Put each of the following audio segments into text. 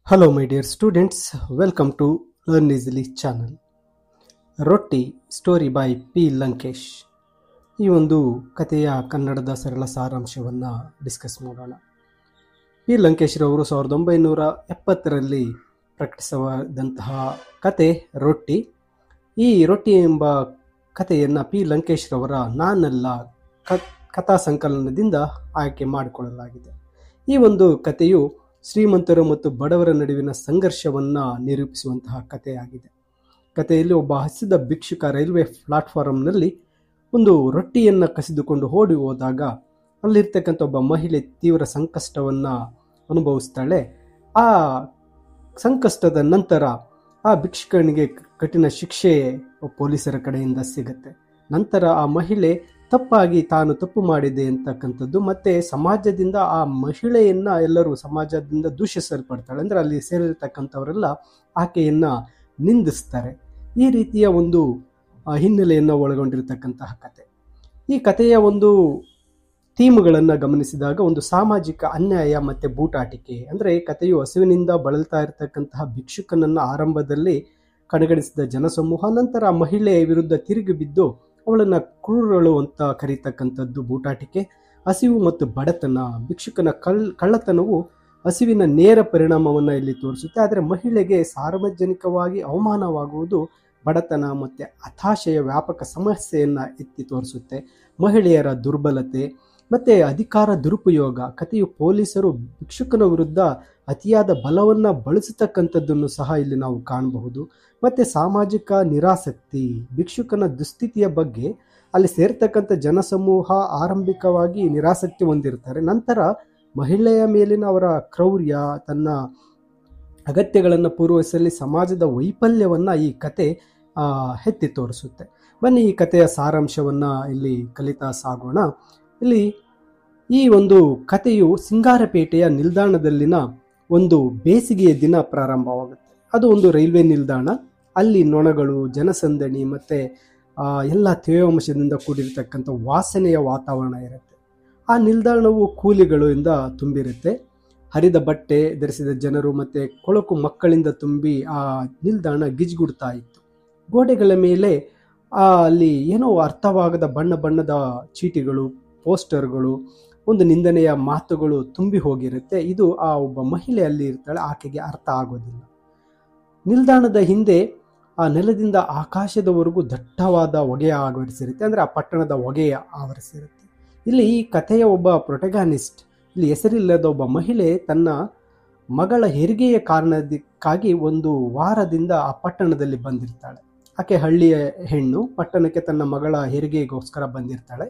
Hello, my dear students. Welcome to Learn Easily channel. ರೊಟ್ಟಿ story by P Lankesh. ಈ ಒಂದು ಕಥೆಯ ಕನ್ನಡದ ಸರಳ ಸಾರಾಂಶವನ್ನು ಡಿಸ್ಕಸ್ ಮಾಡೋಣ. ಪಿ ಲಂಕೇಶ್ರವರು 1970ರಲ್ಲಿ ಪ್ರಕಟಿಸವಾದಂತಹ ಕತೆ ರೊಟ್ಟಿ. ಈ ರೊಟ್ಟಿ ಎಂಬ ಕಥೆಯನ್ನು ಪಿ ಲಂಕೇಶ್ರವರ ನಾನಲ್ಲ ಕಥಾ ಸಂಕಲನದಿಂದ ಆಯ್ಕೆ ಮಾಡಿಕೊಳ್ಳಲಾಗಿದೆ. ಈ ಒಂದು ಕಥೆಯು ಶ್ರೀಮಂತರು ಮತ್ತು ಬಡವರ ನಡುವಿನ ಸಂಘರ್ಷವನ್ನು ನಿರೂಪಿಸುವಂತಹ ಕಥೆಯಾಗಿದೆ. ಕಥೆಯಲ್ಲಿ ಒಬ್ಬ ಹಸಿದ ಭಿಕ್ಷುಕ ರೈಲ್ವೆ ಪ್ಲಾಟ್ಫಾರಂನಲ್ಲಿ ಒಂದು ರೊಟ್ಟಿಯನ್ನು ಕಸಿದುಕೊಂಡು ಓಡಿ ಹೋದಾಗ ಅಲ್ಲಿರ್ತಕ್ಕಂಥ ಒಬ್ಬ ಮಹಿಳೆ ತೀವ್ರ ಸಂಕಷ್ಟವನ್ನು ಅನುಭವಿಸ್ತಾಳೆ. ಆ ಸಂಕಷ್ಟದ ನಂತರ ಆ ಭಿಕ್ಷುಕನಿಗೆ ಕಠಿಣ ಶಿಕ್ಷೆ ಪೊಲೀಸರ ಕಡೆಯಿಂದ ಸಿಗುತ್ತೆ. ನಂತರ ಆ ಮಹಿಳೆ ತಪ್ಪಾಗಿ ತಾನು ತಪ್ಪು ಮಾಡಿದೆ ಅಂತಕ್ಕಂಥದ್ದು ಮತ್ತೆ ಸಮಾಜದಿಂದ ಆ ಮಹಿಳೆಯನ್ನ ಎಲ್ಲರೂ ಸಮಾಜದಿಂದ ದೂಷಿಸಲ್ಪಡ್ತಾಳೆ. ಅಂದ್ರೆ ಅಲ್ಲಿ ಸೇರಿರ್ತಕ್ಕಂಥವರೆಲ್ಲ ಆಕೆಯನ್ನ ನಿಂದಿಸ್ತಾರೆ. ಈ ರೀತಿಯ ಒಂದು ಹಿನ್ನೆಲೆಯನ್ನು ಒಳಗೊಂಡಿರತಕ್ಕಂತಹ ಕತೆ. ಈ ಕಥೆಯ ಒಂದು ಥೀಮ್ಗಳನ್ನು ಗಮನಿಸಿದಾಗ ಒಂದು ಸಾಮಾಜಿಕ ಅನ್ಯಾಯ ಮತ್ತೆ ಬೂಟಾಟಿಕೆ. ಅಂದ್ರೆ ಕಥೆಯು ಹಸುವಿನಿಂದ ಬಳಲ್ತಾ ಇರತಕ್ಕಂತಹ ಭಿಕ್ಷುಕನನ್ನ ಆರಂಭದಲ್ಲಿ ಕಡೆಗಣಿಸಿದ ಜನಸಮೂಹ ನಂತರ ಆ ಮಹಿಳೆಯ ವಿರುದ್ಧ ತಿರುಗಿ ಬಿದ್ದು ಅವಳನ್ನ ಕ್ರೂರಳು ಅಂತ ಕರೀತಕ್ಕಂಥದ್ದು ಬೂಟಾಟಿಕೆ. ಹಸಿವು ಮತ್ತು ಬಡತನ, ಭಿಕ್ಷುಕನ ಕಳ್ಳತನವು ಹಸಿವಿನ ನೇರ ಪರಿಣಾಮವನ್ನು ಇಲ್ಲಿ ತೋರಿಸುತ್ತೆ. ಆದರೆ ಮಹಿಳೆಗೆ ಸಾರ್ವಜನಿಕವಾಗಿ ಅವಮಾನವಾಗುವುದು ಬಡತನ ಮತ್ತು ಹತಾಶೆಯ ವ್ಯಾಪಕ ಸಮಸ್ಯೆಯನ್ನು ಎತ್ತಿ ತೋರಿಸುತ್ತೆ. ಮಹಿಳೆಯರ ದುರ್ಬಲತೆ ಮತ್ತು ಅಧಿಕಾರ ದುರುಪಯೋಗ. ಕಥೆಯು ಪೊಲೀಸರು ಭಿಕ್ಷುಕನ ವಿರುದ್ಧ ಅತಿಯಾದ ಬಲವನ್ನು ಬಳಸತಕ್ಕಂಥದ್ದನ್ನು ಸಹ ಇಲ್ಲಿ ನಾವು ಕಾಣಬಹುದು. ಮತ್ತು ಸಾಮಾಜಿಕ ನಿರಾಸಕ್ತಿ, ಭಿಕ್ಷುಕನ ದುಸ್ಥಿತಿಯ ಬಗ್ಗೆ ಅಲ್ಲಿ ಸೇರ್ತಕ್ಕಂಥ ಜನಸಮೂಹ ಆರಂಭಿಕವಾಗಿ ನಿರಾಸಕ್ತಿ ಹೊಂದಿರ್ತಾರೆ. ನಂತರ ಮಹಿಳೆಯ ಮೇಲಿನ ಅವರ ಕ್ರೌರ್ಯ, ತನ್ನ ಅಗತ್ಯಗಳನ್ನು ಪೂರೈಸಲಿ ಸಮಾಜದ ವೈಫಲ್ಯವನ್ನು ಈ ಕತೆ ಎತ್ತಿ ತೋರಿಸುತ್ತೆ. ಬನ್ನಿ ಈ ಕಥೆಯ ಸಾರಾಂಶವನ್ನು ಇಲ್ಲಿ ಕಲಿತಾ ಸಾಗೋಣ. ಇಲ್ಲಿ ಈ ಒಂದು ಕಥೆಯು ಸಿಂಗಾರಪೇಟೆಯ ನಿಲ್ದಾಣದಲ್ಲಿನ ಒಂದು ಬೇಸಿಗೆಯ ದಿನ ಪ್ರಾರಂಭವಾಗುತ್ತೆ. ಅದು ಒಂದು ರೈಲ್ವೆ ನಿಲ್ದಾಣ. ಅಲ್ಲಿ ನೊಣಗಳು, ಜನಸಂದಣಿ ಮತ್ತು ಎಲ್ಲ ತೇವಾಂಶದಿಂದ ಕೂಡಿರತಕ್ಕಂಥ ವಾಸನೆಯ ವಾತಾವರಣ ಇರುತ್ತೆ. ಆ ನಿಲ್ದಾಣವು ಕೂಲಿಗಳಿಂದ ತುಂಬಿರುತ್ತೆ. ಹರಿದ ಬಟ್ಟೆ ಧರಿಸಿದ ಜನರು ಮತ್ತು ಕೊಳಕು ಮಕ್ಕಳಿಂದ ತುಂಬಿ ಆ ನಿಲ್ದಾಣ ಗಿಜ್ಗುಡ್ತಾ ಇತ್ತು. ಗೋಡೆಗಳ ಮೇಲೆ ಅಲ್ಲಿ ಏನೋ ಅರ್ಥವಾಗದ ಬಣ್ಣ ಬಣ್ಣದ ಚೀಟಿಗಳು, ಪೋಸ್ಟರ್ಗಳು, ಒಂದು ನಿಂದನೆಯ ಮಾತುಗಳು ತುಂಬಿ ಹೋಗಿರುತ್ತೆ. ಇದು ಆ ಒಬ್ಬ ಮಹಿಳೆ ಅಲ್ಲಿ ಇರ್ತಾಳೆ, ಆಕೆಗೆ ಅರ್ಥ ಆಗೋದಿಲ್ಲ. ನಿಲ್ದಾಣದ ಹಿಂದೆ ಆ ನೆಲದಿಂದ ಆಕಾಶದವರೆಗೂ ದಟ್ಟವಾದ ಹೊಗೆ ಆವರಿಸಿರುತ್ತೆ. ಅಂದರೆ ಆ ಪಟ್ಟಣದ ಹೊಗೆ ಆವರಿಸಿರುತ್ತೆ. ಇಲ್ಲಿ ಈ ಕಥೆಯ ಒಬ್ಬ ಪ್ರೊಟಗಾನಿಸ್ಟ್, ಇಲ್ಲಿ ಹೆಸರಿಲ್ಲದ ಒಬ್ಬ ಮಹಿಳೆ ತನ್ನ ಮಗಳ ಹೆರಿಗೆಯ ಕಾರಣಕ್ಕಾಗಿ ಒಂದು ವಾರದಿಂದ ಆ ಪಟ್ಟಣದಲ್ಲಿ ಬಂದಿರ್ತಾಳೆ. ಆಕೆ ಹಳ್ಳಿಯ ಹೆಣ್ಣು, ಪಟ್ಟಣಕ್ಕೆ ತನ್ನ ಮಗಳ ಹೆರಿಗೆಗೋಸ್ಕರ ಬಂದಿರ್ತಾಳೆ.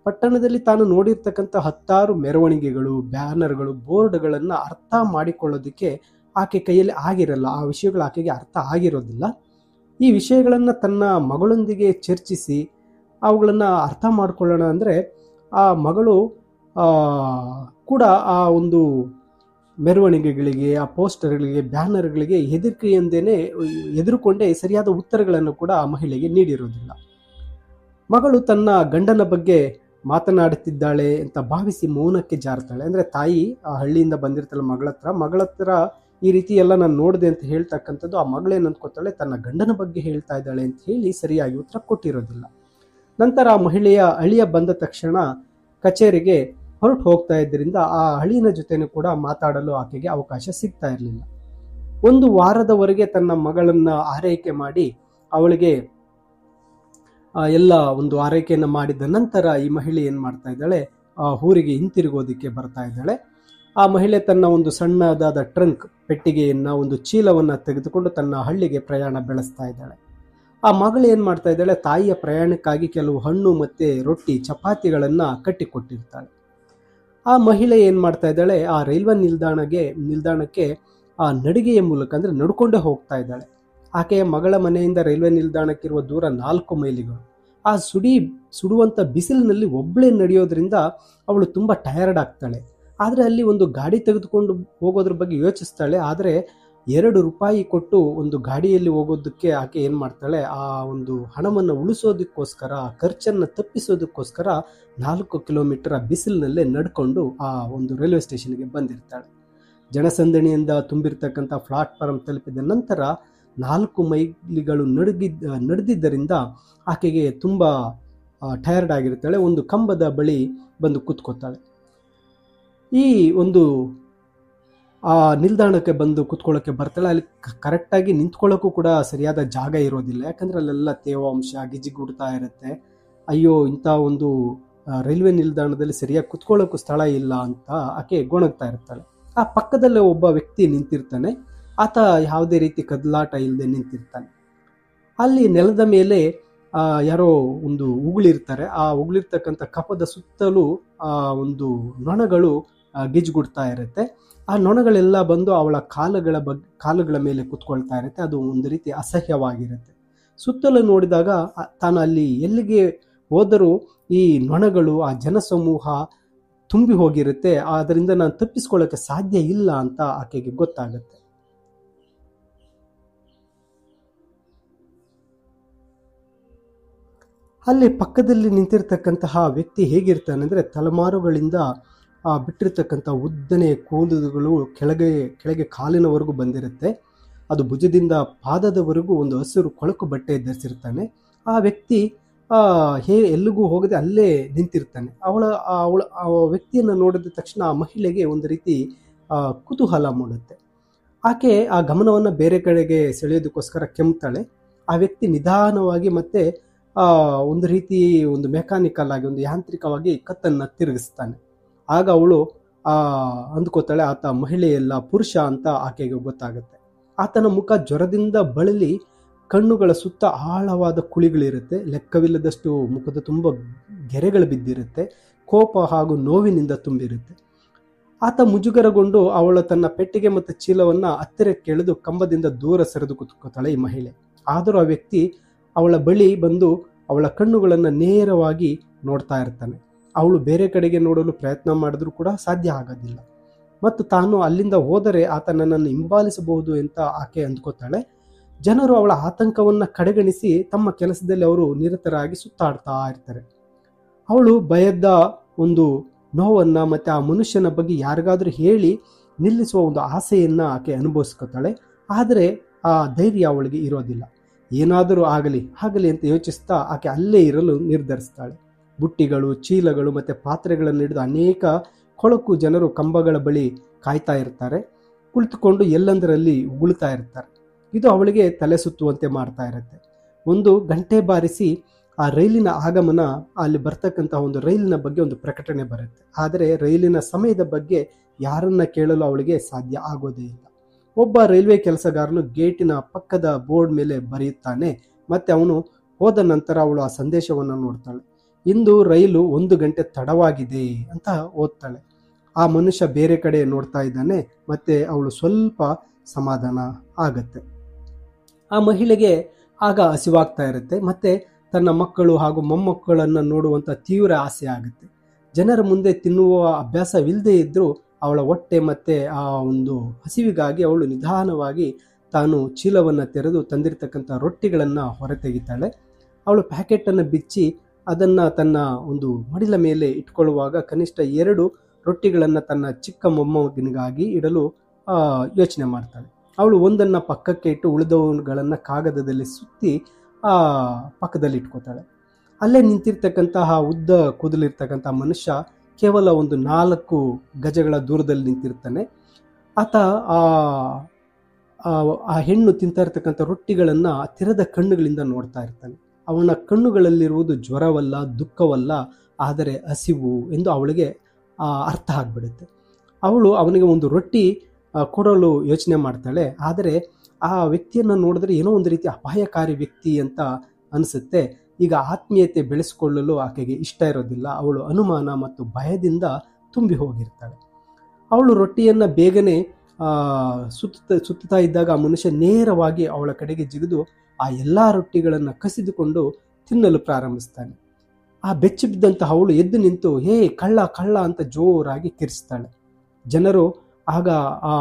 ಪಟ್ಟಣದಲ್ಲಿ ತಾನು ನೋಡಿರ್ತಕ್ಕಂಥ 10 ಮೆರವಣಿಗೆಗಳು, ಬ್ಯಾನರ್ಗಳು, ಬೋರ್ಡ್ಗಳನ್ನು ಅರ್ಥ ಮಾಡಿಕೊಳ್ಳೋದಕ್ಕೆ ಆಕೆ ಕೈಯಲ್ಲಿ ಆಗಿರಲ್ಲ. ಆ ವಿಷಯಗಳು ಆಕೆಗೆ ಅರ್ಥ ಆಗಿರೋದಿಲ್ಲ. ಈ ವಿಷಯಗಳನ್ನು ತನ್ನ ಮಗಳೊಂದಿಗೆ ಚರ್ಚಿಸಿ ಅವುಗಳನ್ನು ಅರ್ಥ ಮಾಡ್ಕೊಳ್ಳೋಣ ಅಂದರೆ ಆ ಮಗಳು ಕೂಡ ಆ ಒಂದು ಮೆರವಣಿಗೆಗಳಿಗೆ, ಆ ಪೋಸ್ಟರ್ಗಳಿಗೆ, ಬ್ಯಾನರ್ಗಳಿಗೆ ಎದುರುಕೊಂಡೇ ಸರಿಯಾದ ಉತ್ತರಗಳನ್ನು ಕೂಡ ಆ ಮಹಿಳೆಗೆ ನೀಡಿರೋದಿಲ್ಲ. ಮಗಳು ತನ್ನ ಗಂಡನ ಬಗ್ಗೆ ಮಾತನಾಡುತ್ತಿದ್ದಾಳೆ ಅಂತ ಭಾವಿಸಿ ಮೌನಕ್ಕೆ ಜಾರ್ತಾಳೆ. ಅಂದರೆ ತಾಯಿ ಆ ಹಳ್ಳಿಯಿಂದ ಬಂದಿರ್ತಾಳೆ ಮಗಳ ಹತ್ರ ಈ ರೀತಿ ಎಲ್ಲ ನಾನು ನೋಡಿದೆ ಅಂತ ಹೇಳ್ತಕ್ಕಂಥದ್ದು. ಆ ಮಗಳೇನು ಅಂದ್ಕೋತಾಳೆ, ತನ್ನ ಗಂಡನ ಬಗ್ಗೆ ಹೇಳ್ತಾ ಇದ್ದಾಳೆ ಅಂತ ಹೇಳಿ ಸರಿಯಾಗಿ ಉತ್ತರ ಕೊಟ್ಟಿರೋದಿಲ್ಲ. ನಂತರ ಆ ಮಹಿಳೆಯ ಅಳಿಯ ಬಂದ ತಕ್ಷಣ ಕಚೇರಿಗೆ ಹೊರಟು ಹೋಗ್ತಾ ಇದ್ದರಿಂದ ಆ ಅಳಿಯನ ಜೊತೆನೂ ಕೂಡ ಮಾತಾಡಲು ಆಕೆಗೆ ಅವಕಾಶ ಸಿಗ್ತಾ ಇರಲಿಲ್ಲ. ಒಂದು ವಾರದವರೆಗೆ ತನ್ನ ಮಗಳನ್ನ ಆರೈಕೆ ಮಾಡಿ ಅವಳಿಗೆ ಎಲ್ಲ ಒಂದು ಆರೈಕೆಯನ್ನು ಮಾಡಿದ ನಂತರ ಈ ಮಹಿಳೆ ಏನು ಮಾಡ್ತಾ ಇದ್ದಾಳೆ, ಆ ಊರಿಗೆ ಹಿಂತಿರುಗೋದಿಕ್ಕೆ ಬರ್ತಾ ಇದ್ದಾಳೆ. ಆ ಮಹಿಳೆ ತನ್ನ ಒಂದು ಸಣ್ಣದಾದ ಟ್ರಂಕ್ ಪೆಟ್ಟಿಗೆಯನ್ನು, ಒಂದು ಚೀಲವನ್ನು ತೆಗೆದುಕೊಂಡು ತನ್ನ ಹಳ್ಳಿಗೆ ಪ್ರಯಾಣ ಬೆಳೆಸ್ತಾ ಇದ್ದಾಳೆ. ಆ ಮಗಳು ಏನು ಮಾಡ್ತಾ ಇದ್ದಾಳೆ, ತಾಯಿಯ ಪ್ರಯಾಣಕ್ಕಾಗಿ ಕೆಲವು ಹಣ್ಣು ಮತ್ತು ರೊಟ್ಟಿ, ಚಪಾತಿಗಳನ್ನು ಕಟ್ಟಿಕೊಟ್ಟಿರ್ತಾಳೆ. ಆ ಮಹಿಳೆ ಏನು ಮಾಡ್ತಾ ಇದ್ದಾಳೆ, ಆ ರೈಲ್ವೆ ನಿಲ್ದಾಣಕ್ಕೆ ಆ ನಡಿಗೆಯ ಮೂಲಕ ಅಂದರೆ ನಡ್ಕೊಂಡೇ ಹೋಗ್ತಾ ಇದ್ದಾಳೆ. ಆಕೆಯ ಮಗಳ ಮನೆಯಿಂದ ರೈಲ್ವೆ ನಿಲ್ದಾಣಕ್ಕಿರುವ ದೂರ 4 ಮೈಲಿಗಳು. ಆ ಸುಡುವಂಥ ಬಿಸಿಲಿನಲ್ಲಿ ಒಬ್ಬಳೇ ನಡೆಯೋದ್ರಿಂದ ಅವಳು ತುಂಬ ಟಯರ್ಡ್ ಆಗ್ತಾಳೆ. ಆದರೆ ಅಲ್ಲಿ ಒಂದು ಗಾಡಿ ತೆಗೆದುಕೊಂಡು ಹೋಗೋದ್ರ ಬಗ್ಗೆ ಯೋಚಿಸ್ತಾಳೆ. ಆದರೆ ₹2 ಕೊಟ್ಟು ಒಂದು ಗಾಡಿಯಲ್ಲಿ ಹೋಗೋದಕ್ಕೆ ಆಕೆ ಏನು ಮಾಡ್ತಾಳೆ, ಆ ಒಂದು ಹಣವನ್ನು ಉಳಿಸೋದಕ್ಕೋಸ್ಕರ, ಖರ್ಚನ್ನು ತಪ್ಪಿಸೋದಕ್ಕೋಸ್ಕರ 4 ಕಿಲೋಮೀಟರ್ ಬಿಸಿಲಿನಲ್ಲೇ ನಡ್ಕೊಂಡು ಆ ಒಂದು ರೈಲ್ವೆ ಸ್ಟೇಷನ್ಗೆ ಬಂದಿರ್ತಾಳೆ. ಜನಸಂದಣಿಯಿಂದ ತುಂಬಿರ್ತಕ್ಕಂಥ ಪ್ಲಾಟ್ಫಾರ್ಮ್ ತಲುಪಿದ ನಂತರ 4 ಮೈಲಿಗಳು ನಡೆದಿದ್ದರಿಂದ ಆಕೆಗೆ ತುಂಬ ಟಯರ್ಡ್ ಆಗಿರ್ತಾಳೆ. ಒಂದು ಕಂಬದ ಬಳಿ ಬಂದು ಕೂತ್ಕೋತಾಳೆ. ಈ ಒಂದು ಆ ನಿಲ್ದಾಣಕ್ಕೆ ಬಂದು ಕೂತ್ಕೊಳ್ಳೋಕ್ಕೆ ಬರ್ತಾಳೆ. ಅಲ್ಲಿ ಕರೆಕ್ಟಾಗಿ ನಿಂತ್ಕೊಳ್ಳೋಕ್ಕೂ ಕೂಡ ಸರಿಯಾದ ಜಾಗ ಇರೋದಿಲ್ಲ, ಯಾಕಂದರೆ ಅಲ್ಲೆಲ್ಲ ತೇವಾಂಶ ಗಿಜಿಗುಡ್ತಾ ಇರುತ್ತೆ. ಅಯ್ಯೋ, ಇಂಥ ಒಂದು ರೈಲ್ವೆ ನಿಲ್ದಾಣದಲ್ಲಿ ಸರಿಯಾಗಿ ಕುತ್ಕೊಳ್ಳೋಕ್ಕೂ ಸ್ಥಳ ಇಲ್ಲ ಅಂತ ಆಕೆ ಗೊಣಗ್ತಾ ಇರ್ತಾಳೆ. ಆ ಪಕ್ಕದಲ್ಲೇ ಒಬ್ಬ ವ್ಯಕ್ತಿ ನಿಂತಿರ್ತಾನೆ. ಆತ ಯಾವುದೇ ರೀತಿ ಕದಲಾಟ ಇಲ್ಲದೆ ನಿಂತಿರ್ತಾನೆ. ಅಲ್ಲಿ ನೆಲದ ಮೇಲೆ ಯಾರೋ ಒಂದು ಉಗುಳಿರ್ತಾರೆ. ಆ ಉಗುಳಿರ್ತಕ್ಕಂಥ ಕಪದ ಸುತ್ತಲೂ ಒಂದು ನೊಣಗಳು ಗಿಜ್ಗುಡ್ತಾ ಇರುತ್ತೆ. ಆ ನೊಣಗಳೆಲ್ಲ ಬಂದು ಅವಳ ಕಾಲುಗಳ ಮೇಲೆ ಕುತ್ಕೊಳ್ತಾ ಇರುತ್ತೆ. ಅದು ಒಂದು ರೀತಿ ಅಸಹ್ಯವಾಗಿರುತ್ತೆ. ಸುತ್ತಲೂ ನೋಡಿದಾಗ ತಾನು ಅಲ್ಲಿ ಎಲ್ಲಿಗೆ ಹೋದರೂ ಈ ನೊಣಗಳು, ಆ ಜನಸಮೂಹ ತುಂಬಿ ಹೋಗಿರುತ್ತೆ. ಆದ್ದರಿಂದ ನಾನು ತಪ್ಪಿಸ್ಕೊಳ್ಳೋಕ್ಕೆ ಸಾಧ್ಯ ಇಲ್ಲ ಅಂತ ಆಕೆಗೆ ಗೊತ್ತಾಗುತ್ತೆ. ಅಲ್ಲಿ ಪಕ್ಕದಲ್ಲಿ ನಿಂತಿರ್ತಕ್ಕಂತಹ ವ್ಯಕ್ತಿ ಹೇಗಿರ್ತಾನೆ ಅಂದರೆ, ತಲೆಮಾರುಗಳಿಂದ ಬಿಟ್ಟಿರ್ತಕ್ಕಂಥ ಉದ್ದನೆಯ ಕೂದಲುಗಳು ಕೆಳಗೆ ಕಾಲಿನವರೆಗೂ ಬಂದಿರುತ್ತೆ. ಅದು ಭುಜದಿಂದ ಪಾದದವರೆಗೂ ಒಂದು ಹಸಿರು ಕೊಳಕು ಬಟ್ಟೆ ಧರಿಸಿರ್ತಾನೆ. ಆ ವ್ಯಕ್ತಿ ಎಲ್ಲಿಗೂ ಹೋಗದೆ ಅಲ್ಲೇ ನಿಂತಿರ್ತಾನೆ. ಆ ವ್ಯಕ್ತಿಯನ್ನು ನೋಡಿದ ತಕ್ಷಣ ಆ ಮಹಿಳೆಗೆ ಒಂದು ರೀತಿ ಕುತೂಹಲ ಮೂಡುತ್ತೆ. ಆಕೆ ಆ ಗಮನವನ್ನು ಬೇರೆ ಕಡೆಗೆ ಸೆಳೆಯೋದಕ್ಕೋಸ್ಕರ ಕೆಮ್ತಾಳೆ. ಆ ವ್ಯಕ್ತಿ ನಿಧಾನವಾಗಿ ಮತ್ತೆ ಒಂದು ರೀತಿ ಒಂದು ಮೆಕ್ಯಾನಿಕಲ್ ಆಗಿ, ಒಂದು ಯಾಂತ್ರಿಕವಾಗಿ ಕತ್ತನ್ನು ತಿರುಗಿಸ್ತಾನೆ. ಆಗ ಅವಳು ಅಂದ್ಕೋತಾಳೆ ಆತ ಮಹಿಳೆಯಲ್ಲ, ಪುರುಷ ಅಂತ ಆಕೆಗೆ ಗೊತ್ತಾಗುತ್ತೆ. ಆತನ ಮುಖ ಜ್ವರದಿಂದ ಬಳಲಿ ಕಣ್ಣುಗಳ ಸುತ್ತ ಆಳವಾದ ಕುಳಿಗಳಿರುತ್ತೆ. ಲೆಕ್ಕವಿಲ್ಲದಷ್ಟು ಮುಖದ ತುಂಬ ಗೆರೆಗಳು ಬಿದ್ದಿರುತ್ತೆ. ಕೋಪ ಹಾಗೂ ನೋವಿನಿಂದ ತುಂಬಿರುತ್ತೆ. ಆತ ಮುಜುಗರಗೊಂಡು ಅವಳ ತನ್ನ ಪೆಟ್ಟಿಗೆ ಮತ್ತು ಚೀಲವನ್ನು ಹತ್ತಿರಕ್ಕೆ ಎಳೆದು ಕಂಬದಿಂದ ದೂರ ಸರಿದು ಕೂತ್ಕೋತಾಳೆ ಈ ಮಹಿಳೆ. ಆದರೂ ಆ ವ್ಯಕ್ತಿ ಅವಳ ಬಳಿ ಬಂದು ಅವಳ ಕಣ್ಣುಗಳನ್ನು ನೇರವಾಗಿ ನೋಡ್ತಾ ಇರ್ತಾನೆ. ಅವಳು ಬೇರೆ ಕಡೆಗೆ ನೋಡಲು ಪ್ರಯತ್ನ ಮಾಡಿದ್ರೂ ಕೂಡ ಸಾಧ್ಯ ಆಗೋದಿಲ್ಲ. ಮತ್ತು ತಾನು ಅಲ್ಲಿಂದ ಹೋದರೆ ಆತ ನನ್ನನ್ನು ಹಿಂಬಾಲಿಸಬಹುದು ಅಂತ ಆಕೆ ಅಂದ್ಕೋತಾಳೆ. ಜನರು ಅವಳ ಆತಂಕವನ್ನು ಕಡೆಗಣಿಸಿ ತಮ್ಮ ಕೆಲಸದಲ್ಲಿ ಅವರು ನಿರತರಾಗಿ ಸುತ್ತಾಡ್ತಾ ಇರ್ತಾರೆ. ಅವಳು ಭಯದ ಒಂದು ನೋವನ್ನು ಮತ್ತು ಆ ಮನುಷ್ಯನ ಬಗ್ಗೆ ಯಾರಿಗಾದ್ರೂ ಹೇಳಿ ನಿಲ್ಲಿಸುವ ಒಂದು ಆಸೆಯನ್ನು ಆಕೆ ಅನುಭವಿಸ್ಕೊತಾಳೆ. ಆದರೆ ಆ ಧೈರ್ಯ ಅವಳಿಗೆ ಇರೋದಿಲ್ಲ. ಏನಾದರೂ ಆಗಲಿ ಅಂತ ಯೋಚಿಸ್ತಾ ಆಕೆ ಅಲ್ಲೇ ಇರಲು ನಿರ್ಧರಿಸ್ತಾಳೆ. ಬುಟ್ಟಿಗಳು, ಚೀಲಗಳು ಮತ್ತು ಪಾತ್ರೆಗಳನ್ನು ಹಿಡಿದು ಅನೇಕ ಕೊಳಕು ಜನರು ಕಂಬಗಳ ಬಳಿ ಕಾಯ್ತಾ ಇರ್ತಾರೆ. ಕುಳಿತುಕೊಂಡು ಎಲ್ಲಂದರಲ್ಲಿ ಉಗುಳ್ತಾ ಇರ್ತಾರೆ. ಇದು ಅವಳಿಗೆ ತಲೆ ಸುತ್ತುವಂತೆ ಮಾಡ್ತಾ ಇರುತ್ತೆ. ಒಂದು ಗಂಟೆ ಬಾರಿಸಿ ಆ ರೈಲಿನ ಆಗಮನ, ಅಲ್ಲಿ ಬರ್ತಕ್ಕಂಥ ಒಂದು ರೈಲಿನ ಬಗ್ಗೆ ಒಂದು ಪ್ರಕಟಣೆ ಬರುತ್ತೆ. ಆದರೆ ರೈಲಿನ ಸಮಯದ ಬಗ್ಗೆ ಯಾರನ್ನ ಕೇಳಲು ಅವಳಿಗೆ ಸಾಧ್ಯ ಆಗೋದೇ ಇಲ್ಲ. ಒಬ್ಬ ರೈಲ್ವೆ ಕೆಲಸಗಾರನು ಗೇಟಿನ ಪಕ್ಕದ ಬೋರ್ಡ್ ಮೇಲೆ ಬರೆಯುತ್ತಾನೆ. ಮತ್ತೆ ಅವನು ಹೋದ ನಂತರ ಅವಳು ಆ ಸಂದೇಶವನ್ನು ನೋಡ್ತಾಳೆ. ಇಂದು ರೈಲು 1 ಗಂಟೆ ತಡವಾಗಿದೆ ಅಂತ ಓದ್ತಾಳೆ. ಆ ಮನುಷ್ಯ ಬೇರೆ ಕಡೆ ನೋಡ್ತಾ ಇದ್ದಾನೆ. ಮತ್ತೆ ಅವಳು ಸ್ವಲ್ಪ ಸಮಾಧಾನ ಆಗತ್ತೆ. ಆ ಮಹಿಳೆಗೆ ಆಗ ಹಸಿವಾಗ್ತಾ ಇರುತ್ತೆ. ಮತ್ತೆ ತನ್ನ ಮಕ್ಕಳು ಹಾಗೂ ಮೊಮ್ಮಕ್ಕಳನ್ನು ನೋಡುವಂಥ ತೀವ್ರ ಆಸೆ ಆಗುತ್ತೆ. ಜನರ ಮುಂದೆ ತಿನ್ನುವ ಅಭ್ಯಾಸವಿಲ್ಲದೆ ಇದ್ದರೂ ಅವಳ ಹೊಟ್ಟೆ ಮತ್ತು ಆ ಒಂದು ಹಸಿವಿಗಾಗಿ ಅವಳು ನಿಧಾನವಾಗಿ ತಾನು ಚೀಲವನ್ನು ತೆರೆದು ತಂದಿರತಕ್ಕಂಥ ರೊಟ್ಟಿಗಳನ್ನು ಹೊರತೆಗಿತಾಳೆ. ಅವಳು ಪ್ಯಾಕೆಟನ್ನು ಬಿಚ್ಚಿ ಅದನ್ನು ತನ್ನ ಒಂದು ಮಡಿಲ ಮೇಲೆ ಇಟ್ಕೊಳ್ಳುವಾಗ ಕನಿಷ್ಠ 2 ರೊಟ್ಟಿಗಳನ್ನು ತನ್ನ ಚಿಕ್ಕ ಮೊಮ್ಮಗನಿಗಾಗಿ ಇಡಲು ಯೋಚನೆ ಮಾಡ್ತಾಳೆ. ಅವಳು ಒಂದನ್ನು ಪಕ್ಕಕ್ಕೆ ಇಟ್ಟು ಉಳಿದವುಗಳನ್ನು ಕಾಗದದಲ್ಲಿ ಸುತ್ತಿ ಪಕ್ಕದಲ್ಲಿ ಇಟ್ಕೋತಾಳೆ. ಅಲ್ಲೇ ನಿಂತಿರ್ತಕ್ಕಂತಹ ಉದ್ದ ಕೂದಲಿರ್ತಕ್ಕಂಥ ಮನುಷ್ಯ ಕೇವಲ ಒಂದು 4 ಗಜಗಳ ದೂರದಲ್ಲಿ ನಿಂತಿರ್ತಾನೆ. ಆತ ಆ ಹೆಣ್ಣು ತಿಂತಾ ಇರ್ತಕ್ಕಂಥ ರೊಟ್ಟಿಗಳನ್ನು ತೆರೆದ ಕಣ್ಣುಗಳಿಂದ ನೋಡ್ತಾ ಇರ್ತಾನೆ. ಅವನ ಕಣ್ಣುಗಳಲ್ಲಿರುವುದು ಜ್ವರವಲ್ಲ, ದುಃಖವಲ್ಲ, ಆದರೆ ಹಸಿವು ಎಂದು ಅವಳಿಗೆ ಅರ್ಥ ಆಗಿಬಿಡುತ್ತೆ. ಅವಳು ಅವನಿಗೆ ಒಂದು ರೊಟ್ಟಿ ಕೊಡಲು ಯೋಚನೆ ಮಾಡ್ತಾಳೆ. ಆದರೆ ಆ ವ್ಯಕ್ತಿಯನ್ನು ನೋಡಿದ್ರೆ ಏನೋ ಒಂದು ರೀತಿ ಅಪಾಯಕಾರಿ ವ್ಯಕ್ತಿ ಅಂತ ಅನಿಸುತ್ತೆ. ಈಗ ಆತ್ಮೀಯತೆ ಬೆಳೆಸಿಕೊಳ್ಳಲು ಆಕೆಗೆ ಇಷ್ಟ ಇರೋದಿಲ್ಲ. ಅವಳು ಅನುಮಾನ ಮತ್ತು ಭಯದಿಂದ ತುಂಬಿ ಹೋಗಿರ್ತಾಳೆ. ಅವಳು ರೊಟ್ಟಿಯನ್ನು ಬೇಗನೆ ಸುತ್ತಾ ಇದ್ದಾಗ ಆ ಮನುಷ್ಯ ನೇರವಾಗಿ ಅವಳ ಕಡೆಗೆ ಜಿಗಿದು ಆ ಎಲ್ಲ ರೊಟ್ಟಿಗಳನ್ನು ಕಸಿದುಕೊಂಡು ತಿನ್ನಲು ಪ್ರಾರಂಭಿಸ್ತಾನೆ. ಆ ಬೆಚ್ಚಿ ಬಿದ್ದಂತಹ ಅವಳು ಎದ್ದು ನಿಂತು ಹೇ ಕಳ್ಳ ಕಳ್ಳ ಅಂತ ಜೋರಾಗಿ ಕಿರಿಸ್ತಾಳೆ. ಜನರು ಆಗ ಆ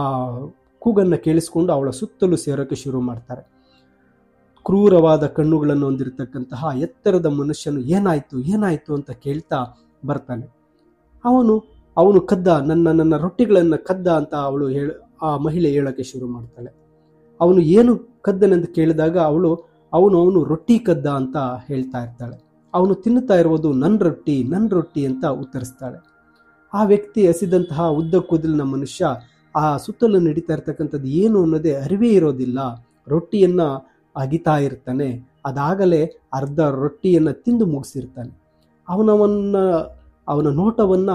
ಕೂಗನ್ನು ಕೇಳಿಸ್ಕೊಂಡು ಅವಳ ಸುತ್ತಲೂ ಸೇರೋಕ್ಕೆ ಶುರು ಮಾಡ್ತಾರೆ. ಕ್ರೂರವಾದ ಕಣ್ಣುಗಳನ್ನು ಹೊಂದಿರತಕ್ಕಂತಹ ಎತ್ತರದ ಮನುಷ್ಯನು ಏನಾಯ್ತು ಅಂತ ಕೇಳ್ತಾ ಬರ್ತಾನೆ. ಅವನು ಕದ್ದ, ನನ್ನ ರೊಟ್ಟಿಗಳನ್ನು ಕದ್ದ ಅಂತ ಅವಳು ಆ ಮಹಿಳೆ ಹೇಳೋಕ್ಕೆ ಶುರು ಮಾಡ್ತಾಳೆ. ಅವನು ಏನು ಕದ್ದನೆಂದು ಕೇಳಿದಾಗ ಅವನು ರೊಟ್ಟಿ ಕದ್ದ ಅಂತ ಹೇಳ್ತಾ ಇರ್ತಾಳೆ. ಅವನು ತಿನ್ನುತ್ತಾ ಇರುವುದು ನನ್ನ ರೊಟ್ಟಿ ಅಂತ ಉತ್ತರಿಸ್ತಾಳೆ. ಆ ವ್ಯಕ್ತಿ ಹಸಿದಂತಹ ಉದ್ದ ಕೂದಲಿನ ಮನುಷ್ಯ ಆ ಸುತ್ತಲೂ ನಡೀತಾ ಇರ್ತಕ್ಕಂಥದ್ದು ಏನು ಅನ್ನೋದೇ ಅರಿವೇ ಇರೋದಿಲ್ಲ. ರೊಟ್ಟಿಯನ್ನ ಅಗಿತಾ ಇರ್ತಾನೆ. ಅದಾಗಲೇ ಅರ್ಧ ರೊಟ್ಟಿಯನ್ನ ತಿಂದು ಮುಗಿಸಿರ್ತಾನೆ. ಅವನ ನೋಟವನ್ನ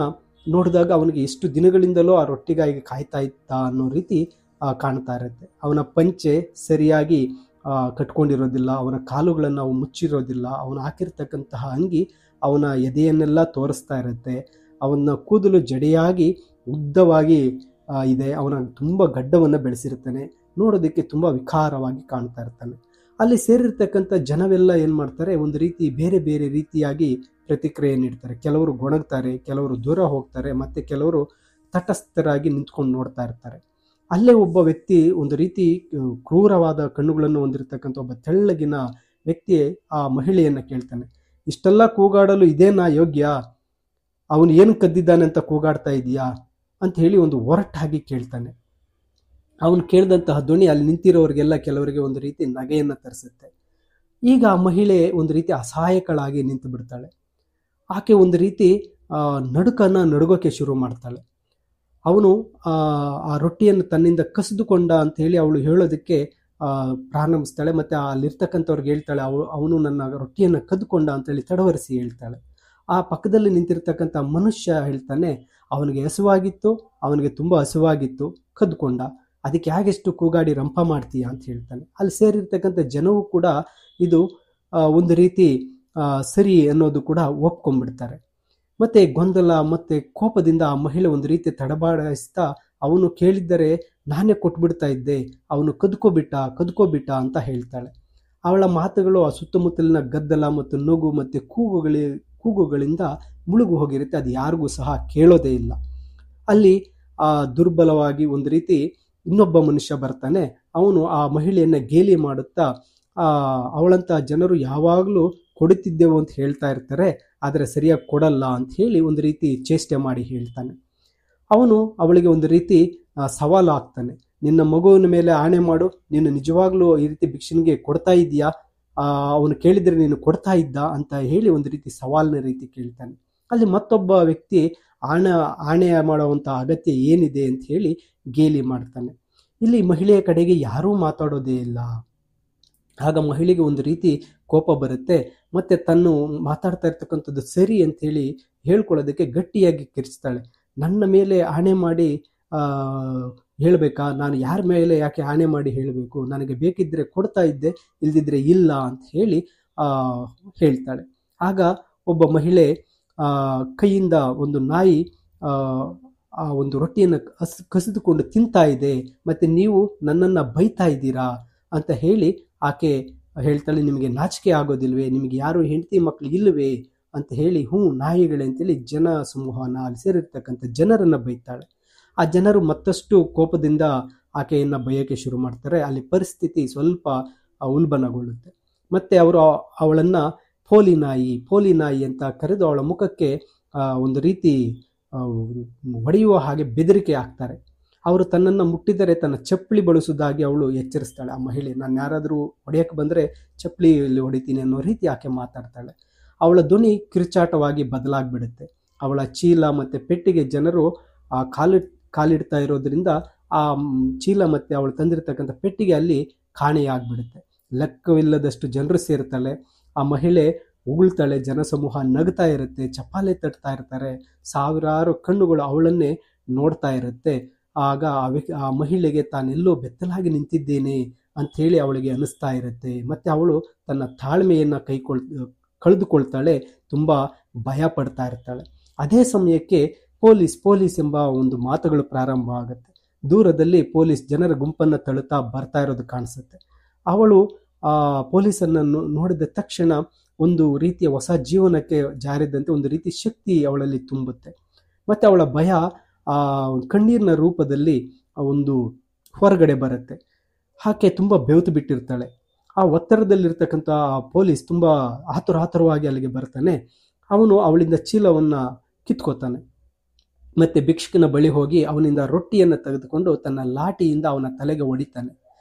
ನೋಡಿದಾಗ ಅವನಿಗೆ ಎಷ್ಟು ದಿನಗಳಿಂದಲೂ ಆ ರೊಟ್ಟಿಗಾಗಿ ಕಾಯ್ತಾ ಇತ್ತ ಅನ್ನೋ ರೀತಿ ಕಾಣ್ತಾ ಇರುತ್ತೆ. ಅವನ ಪಂಚೆ ಸರಿಯಾಗಿ ಕಟ್ಕೊಂಡಿರೋದಿಲ್ಲ, ಅವನ ಕಾಲುಗಳನ್ನು ಅವು ಮುಚ್ಚಿರೋದಿಲ್ಲ, ಅವನು ಹಾಕಿರ್ತಕ್ಕಂತಹ ಅಂಗಿ ಅವನ ಎದೆಯನ್ನೆಲ್ಲ ತೋರಿಸ್ತಾ ಇರುತ್ತೆ. ಅವನ ಕೂದಲು ಜಡೆಯಾಗಿ ಉದ್ದವಾಗಿ ಇದೆ. ಅವನ ತುಂಬ ಗಡ್ಡವನ್ನು ಬೆಳೆಸಿರ್ತಾನೆ. ನೋಡೋದಕ್ಕೆ ತುಂಬ ವಿಕಾರವಾಗಿ ಕಾಣ್ತಾ ಇರ್ತಾನೆ. ಅಲ್ಲಿ ಸೇರಿರ್ತಕ್ಕಂಥ ಜನವೆಲ್ಲ ಏನು ಮಾಡ್ತಾರೆ, ಒಂದು ರೀತಿ ಬೇರೆ ಬೇರೆ ರೀತಿಯಾಗಿ ಪ್ರತಿಕ್ರಿಯೆ ನೀಡ್ತಾರೆ. ಕೆಲವರು ಗೊಣಗ್ತಾರೆ, ಕೆಲವರು ದೂರ ಹೋಗ್ತಾರೆ, ಮತ್ತೆ ಕೆಲವರು ತಟಸ್ಥರಾಗಿ ನಿಂತ್ಕೊಂಡು ನೋಡ್ತಾ ಇರ್ತಾರೆ. ಅಲ್ಲೇ ಒಬ್ಬ ವ್ಯಕ್ತಿ, ಒಂದು ರೀತಿ ಕ್ರೂರವಾದ ಕಣ್ಣುಗಳನ್ನು ಹೊಂದಿರತಕ್ಕಂಥ ಒಬ್ಬ ತೆಳ್ಳಗಿನ ವ್ಯಕ್ತಿ ಆ ಮಹಿಳೆಯನ್ನ ಕೇಳ್ತಾನೆ, ಇಷ್ಟೆಲ್ಲ ಕೂಗಾಡಲು ಇದೇನಾ ಯೋಗ್ಯ? ಅವನು ಏನು ಕದ್ದಿದ್ದಾನೆ ಅಂತ ಕೂಗಾಡ್ತಾ ಇದೀಯಾ ಅಂತ ಹೇಳಿ ಒಂದು ಒರಟಾಗಿ ಕೇಳ್ತಾನೆ. ಅವನು ಕೇಳಿದಂತಹ ಧ್ವನಿ ಅಲ್ಲಿ ನಿಂತಿರೋರಿಗೆಲ್ಲ ಕೆಲವರಿಗೆ ಒಂದು ರೀತಿ ನಗೆಯನ್ನು ತರಿಸುತ್ತೆ. ಈಗ ಆ ಮಹಿಳೆ ಒಂದು ರೀತಿ ಅಸಹಾಯಕಳಾಗಿ ನಿಂತು ಬಿಡ್ತಾಳೆ. ಆಕೆ ಒಂದು ರೀತಿ ನಡುಗೋಕೆ ಶುರು ಮಾಡ್ತಾಳೆ. ಅವನು ಆ ರೊಟ್ಟಿಯನ್ನು ತನ್ನಿಂದ ಕಸಿದುಕೊಂಡ ಅಂತ ಹೇಳಿ ಅವಳು ಹೇಳೋದಕ್ಕೆ ಪ್ರಾರಂಭಿಸ್ತಾಳೆ. ಮತ್ತೆ ಅಲ್ಲಿರ್ತಕ್ಕಂಥವ್ರಿಗೆ ಹೇಳ್ತಾಳೆ, ಅವನು ನನ್ನ ರೊಟ್ಟಿಯನ್ನು ಕದ್ದುಕೊಂಡ ಅಂತೇಳಿ ತಡವರಿಸಿ ಹೇಳ್ತಾಳೆ. ಆ ಪಕ್ಕದಲ್ಲಿ ನಿಂತಿರ್ತಕ್ಕಂಥ ಮನುಷ್ಯ ಹೇಳ್ತಾನೆ, ಅವನಿಗೆ ಹಸುವಾಗಿತ್ತು, ಅವನಿಗೆ ತುಂಬ ಹಸುವಾಗಿತ್ತು, ಕದ್ದುಕೊಂಡ, ಅದಕ್ಕೆ ಯಾಗೆಷ್ಟು ಕೂಗಾಡಿ ರಂಪ ಮಾಡ್ತೀಯಾ ಅಂತ ಹೇಳ್ತಾನೆ. ಅಲ್ಲಿ ಸೇರಿರ್ತಕ್ಕಂಥ ಜನವು ಕೂಡ ಇದು ಒಂದು ರೀತಿ ಸರಿ ಅನ್ನೋದು ಕೂಡ ಒಪ್ಕೊಂಡ್ಬಿಡ್ತಾರೆ. ಮತ್ತೆ ಗೊಂದಲ ಮತ್ತೆ ಕೋಪದಿಂದ ಆ ಮಹಿಳೆ ಒಂದು ರೀತಿ ತಡಬಾಡಿಸ್ತಾ, ಅವನು ಕೇಳಿದ್ದರೆ ನಾನೇ ಕೊಟ್ಬಿಡ್ತಾ ಇದ್ದೆ, ಅವನು ಕದ್ಕೋಬಿಟ್ಟ ಅಂತ ಹೇಳ್ತಾಳೆ. ಅವಳ ಮಾತುಗಳು ಆ ಸುತ್ತಮುತ್ತಲಿನ ಗದ್ದಲ ಮತ್ತು ನಗು ಮತ್ತು ಕೂಗುಗಳಿಂದ ಮುಳುಗು ಹೋಗಿರುತ್ತೆ. ಅದು ಯಾರಿಗೂ ಸಹ ಕೇಳೋದೇ ಇಲ್ಲ. ಅಲ್ಲಿ ದುರ್ಬಲವಾಗಿ ಒಂದು ರೀತಿ ಇನ್ನೊಬ್ಬ ಮನುಷ್ಯ ಬರ್ತಾನೆ. ಅವನು ಆ ಮಹಿಳೆಯನ್ನ ಗೇಲಿ ಮಾಡುತ್ತಾ, ಅವಳಂತ ಜನರು ಯಾವಾಗಲೂ ಕೊಡುತ್ತಿದ್ದೆವು ಅಂತ ಹೇಳ್ತಾ ಇರ್ತಾರೆ, ಆದರೆ ಸರಿಯಾಗಿ ಕೊಡಲ್ಲ ಅಂತ ಹೇಳಿ ಒಂದು ರೀತಿ ಚೇಷ್ಟೆ ಮಾಡಿ ಹೇಳ್ತಾನೆ. ಅವನು ಅವಳಿಗೆ ಒಂದು ರೀತಿ ಸವಾಲು ಹಾಕ್ತಾನೆ, ನಿನ್ನ ಮಗುವಿನ ಮೇಲೆ ಆಣೆ ಮಾಡು, ನೀನು ನಿಜವಾಗ್ಲೂ ಈ ರೀತಿ ಭಿಕ್ಷನಿಗೆ ಕೊಡ್ತಾ ಇದೀಯಾ, ಅವನು ಕೇಳಿದರೆ ನೀನು ಕೊಡ್ತಾ ಇದ್ದ ಅಂತ ಹೇಳಿ ಒಂದು ರೀತಿ ಸವಾಲಿನ ರೀತಿ ಕೇಳ್ತಾನೆ. ಅಲ್ಲಿ ಮತ್ತೊಬ್ಬ ವ್ಯಕ್ತಿ ಆಣೆ ಮಾಡುವಂಥ ಅಗತ್ಯ ಏನಿದೆ ಅಂತ ಹೇಳಿ ಗೇಲಿ ಮಾಡ್ತಾನೆ. ಇಲ್ಲಿ ಮಹಿಳೆಯ ಕಡೆಗೆ ಯಾರೂ ಮಾತಾಡೋದೇ ಇಲ್ಲ. ಆಗ ಮಹಿಳೆಗೆ ಒಂದು ರೀತಿ ಕೋಪ ಬರುತ್ತೆ. ಮತ್ತೆ ತನ್ನು ಮಾತಾಡ್ತಾ ಇರ್ತಕ್ಕಂಥದ್ದು ಸರಿ ಅಂತ ಹೇಳಿ ಹೇಳ್ಕೊಳ್ಳೋದಕ್ಕೆ ಗಟ್ಟಿಯಾಗಿ ಕಿರ್ಚ್ತಾಳೆ. ನನ್ನ ಮೇಲೆ ಆಣೆ ಮಾಡಿ ಹೇಳಬೇಕಾ? ನಾನು ಯಾರ ಮೇಲೆ ಯಾಕೆ ಆಣೆ ಮಾಡಿ ಹೇಳಬೇಕು? ನನಗೆ ಬೇಕಿದ್ದರೆ ಕೊಡ್ತಾ ಇದ್ದೆ, ಇಲ್ದಿದ್ರೆ ಇಲ್ಲ ಅಂತ ಹೇಳಿ ಹೇಳ್ತಾಳೆ. ಆಗ ಒಬ್ಬ ಮಹಿಳೆ ಕೈಯಿಂದ ಒಂದು ನಾಯಿ ಆ ಒಂದು ರೊಟ್ಟಿಯನ್ನು ಕಸಿದುಕೊಂಡು ತಿಂತಾ ಇದೆ, ಮತ್ತೆ ನೀವು ನನ್ನನ್ನು ಬೈತಾ ಇದ್ದೀರಾ ಅಂತ ಹೇಳಿ ಆಕೆ ಹೇಳ್ತಾಳೆ, ನಿಮಗೆ ನಾಚಿಕೆ ಆಗೋದಿಲ್ವೇ? ನಿಮಗೆ ಯಾರು ಹೆಂಡತಿ ಮಕ್ಕಳು ಇಲ್ಲವೇ ಅಂತ ಹೇಳಿ, ನಾಯಿಗಳೇ ಅಂತೇಳಿ ಜನ ಸಮೂಹನ ಅಲ್ಲಿ ಸೇರಿರ್ತಕ್ಕಂಥ ಜನರನ್ನು ಬೈತಾಳೆ. ಆ ಜನರು ಮತ್ತಷ್ಟು ಕೋಪದಿಂದ ಆಕೆಯನ್ನು ಬೈಯೋಕ್ಕೆ ಶುರು ಮಾಡ್ತಾರೆ. ಅಲ್ಲಿ ಪರಿಸ್ಥಿತಿ ಸ್ವಲ್ಪ ಉಲ್ಬಣಗೊಳ್ಳುತ್ತೆ. ಮತ್ತೆ ಅವರು ಅವಳನ್ನು ಪೋಲಿ ನಾಯಿ ಅಂತ ಕರೆದು ಅವಳ ಮುಖಕ್ಕೆ ಒಂದು ರೀತಿ ಹೊಡೆಯುವ ಹಾಗೆ ಬೆದರಿಕೆ ಹಾಕ್ತಾರೆ. ಅವರು ತನ್ನನ್ನು ಮುಟ್ಟಿದರೆ ತನ್ನ ಚಪ್ಪಲಿ ಬಳಸುವುದಾಗಿ ಅವಳು ಎಚ್ಚರಿಸ್ತಾಳೆ. ಆ ಮಹಿಳೆ, ನಾನು ಯಾರಾದರೂ ಹೊಡೆಯಕ್ಕೆ ಬಂದರೆ ಚಪ್ಪಲಿಯಲ್ಲಿ ಹೊಡಿತೀನಿ ಅನ್ನೋ ರೀತಿ ಆಕೆ ಮಾತಾಡ್ತಾಳೆ. ಅವಳ ಧ್ವನಿ ಕಿರುಚಾಟವಾಗಿ ಬದಲಾಗ್ಬಿಡುತ್ತೆ. ಅವಳ ಚೀಲ ಮತ್ತು ಪೆಟ್ಟಿಗೆ ಜನರು ಕಾಲಿಡ್ತಾ ಇರೋದ್ರಿಂದ ಆ ಚೀಲ ಮತ್ತು ಅವಳು ತಂದಿರತಕ್ಕಂಥ ಪೆಟ್ಟಿಗೆ ಅಲ್ಲಿ ಕಾಣೆಯಾಗ್ಬಿಡುತ್ತೆ. ಲೆಕ್ಕವಿಲ್ಲದಷ್ಟು ಜನರು ಸೇರ್ತಾಳೆ. ಆ ಮಹಿಳೆ ಉಗುಳ್ತಾಳೆ, ಜನಸಮೂಹ ನಗ್ತಾ ಇರುತ್ತೆ, ಚಪ್ಪಾಳೆ ತಟ್ತಾ ಇರ್ತಾರೆ, ಸಾವಿರಾರು ಕಣ್ಣುಗಳು ಅವಳನ್ನೇ ನೋಡ್ತಾ ಇರುತ್ತೆ. ಆಗ ಆ ಮಹಿಳೆಗೆ ತಾನೆಲ್ಲೋ ಬೆತ್ತಲಾಗಿ ನಿಂತಿದ್ದೇನೆ ಅಂಥೇಳಿ ಅವಳಿಗೆ ಅನಿಸ್ತಾ ಇರುತ್ತೆ. ಮತ್ತು ಅವಳು ತನ್ನ ತಾಳ್ಮೆಯನ್ನು ಕಳೆದುಕೊಳ್ತಾಳೆ, ತುಂಬ ಭಯ ಪಡ್ತಾ ಇರ್ತಾಳೆ. ಅದೇ ಸಮಯಕ್ಕೆ ಪೊಲೀಸ್ ಎಂಬ ಒಂದು ಮಾತುಗಳು ಪ್ರಾರಂಭ ಆಗುತ್ತೆ. ದೂರದಲ್ಲಿ ಪೊಲೀಸ್ ಜನರ ಗುಂಪನ್ನು ತಳ್ಳುತ್ತಾ ಬರ್ತಾ ಇರೋದು ಕಾಣಿಸುತ್ತೆ. ಅವಳು ಪೊಲೀಸನ್ನು ನೋಡಿದ ತಕ್ಷಣ ಒಂದು ರೀತಿಯ ಹೊಸ ಜೀವನಕ್ಕೆ ಜಾರಿದಂತೆ ಒಂದು ರೀತಿ ಶಕ್ತಿ ಅವಳಲ್ಲಿ ತುಂಬುತ್ತೆ. ಮತ್ತು ಅವಳ ಭಯ ಕಣ್ಣೀರಿನ ರೂಪದಲ್ಲಿ ಒಂದು ಹೊರಗಡೆ ಬರುತ್ತೆ. ಆಕೆ ತುಂಬ ಬೆವ್ತು ಬಿಟ್ಟಿರ್ತಾಳೆ. ಆ ಒತ್ತಡದಲ್ಲಿರ್ತಕ್ಕಂಥ ಪೊಲೀಸ್ ತುಂಬ ಆತುರವಾಗಿ ಅಲ್ಲಿಗೆ ಬರ್ತಾನೆ. ಅವನು ಅವಳಿಂದ ಚೀಲವನ್ನು ಕಿತ್ಕೋತಾನೆ. ಮತ್ತೆ ಭಿಕ್ಷುಕನ ಬಳಿ ಹೋಗಿ ಅವನಿಂದ ರೊಟ್ಟಿಯನ್ನು ತೆಗೆದುಕೊಂಡು ತನ್ನ ಲಾಠಿಯಿಂದ ಅವನ ತಲೆಗೆ ಹೊಡಿತಾನೆ.